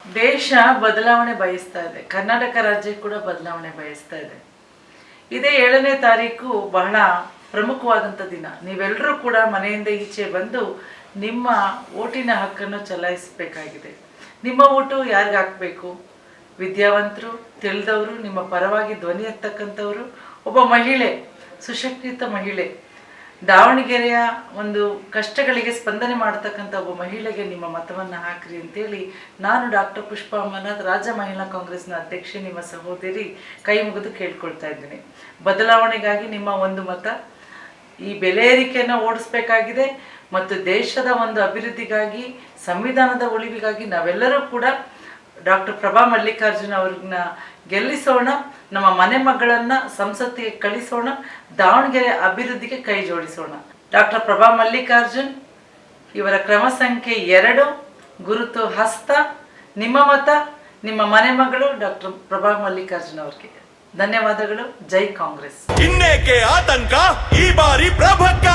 ದೇಶ ಬದಲಾವಣೆ ಬಯಸ್ತಾ ಇದೆ. ಕರ್ನಾಟಕ ರಾಜ್ಯ ಕೂಡ ಬದಲಾವಣೆ ಬಯಸ್ತಾ ಇದೆ. ಇದೇ 7ನೇ ತಾರೀಕು ಬಹಳ ಪ್ರಮುಖವಾದಂಥ ದಿನ. ನೀವೆಲ್ಲರೂ ಕೂಡ ಮನೆಯಿಂದ ಈಚೆ ಬಂದು ನಿಮ್ಮ ಓಟಿನ ಹಕ್ಕನ್ನು ಚಲಾಯಿಸಬೇಕಾಗಿದೆ. ನಿಮ್ಮ ಓಟು ಯಾರಿಗೆ ಹಾಕಬೇಕು? ವಿದ್ಯಾವಂತರು, ತಿಳಿದವರು, ನಿಮ್ಮ ಪರವಾಗಿ ಧ್ವನಿ ಎತ್ತಕ್ಕಂಥವರು, ಒಬ್ಬ ಮಹಿಳೆ, ಸುಶಿಕ್ಷಿತ ಮಹಿಳೆ, ದಾವಣಗೆರೆಯ ಒಂದು ಕಷ್ಟಗಳಿಗೆ ಸ್ಪಂದನೆ ಮಾಡ್ತಕ್ಕಂಥ ಒಬ್ಬ ಮಹಿಳೆಗೆ ನಿಮ್ಮ ಮತವನ್ನು ಹಾಕ್ರಿ ಅಂತೇಳಿ ನಾನು ಡಾಕ್ಟರ್ ಪುಷ್ಪಾ ಅಮರನಾಥ್, ರಾಜ್ಯ ಮಹಿಳಾ ಕಾಂಗ್ರೆಸ್ನ ಅಧ್ಯಕ್ಷೆ, ನಿಮ್ಮ ಸಹೋದರಿ ಕೈ ಮುಗಿದು ಕೇಳ್ಕೊಳ್ತಾ ಇದ್ದೀನಿ. ಬದಲಾವಣೆಗಾಗಿ ನಿಮ್ಮ ಒಂದು ಮತ. ಈ ಬೆಲೆ ಏರಿಕೆಯನ್ನು ಓಡಿಸ್ಬೇಕಾಗಿದೆ ಮತ್ತು ದೇಶದ ಒಂದು ಅಭಿವೃದ್ಧಿಗಾಗಿ, ಸಂವಿಧಾನದ ಉಳಿವಿಗಾಗಿ ನಾವೆಲ್ಲರೂ ಕೂಡ ಡಾಕ್ಟರ್ ಪ್ರಭಾ ಮಲ್ಲಿಕಾರ್ಜುನ್ ಅವ್ರನ್ನ ಗೆಲ್ಲಿಸೋಣ. ನಮ್ಮ ಮನೆ ಮಗಳನ್ನು ಸಂಸತ್ತಿಗೆ ಕಳಿಸೋಣ. ದಾವಣಗೆರೆ ಅಭಿವೃದ್ಧಿಗೆ ಕೈ ಜೋಡಿಸೋಣ. ಡಾಕ್ಟರ್ ಪ್ರಭಾ ಮಲ್ಲಿಕಾರ್ಜುನ್ ಇವರ ಕ್ರಮ ಸಂಖ್ಯೆ 2, ಗುರುತು ಹಸ್ತ. ನಿಮ್ಮ ಮತ ನಿಮ್ಮ ಮನೆ ಮಗಳು ಡಾಕ್ಟರ್ ಪ್ರಭಾ ಮಲ್ಲಿಕಾರ್ಜುನ್ ಅವ್ರಿಗೆ. ಧನ್ಯವಾದಗಳು. ಜೈ ಕಾಂಗ್ರೆಸ್. ಇನ್ನೇಕೆ ಆತಂಕ, ಈ ಬಾರಿ ಪ್ರಭಕ್ಕ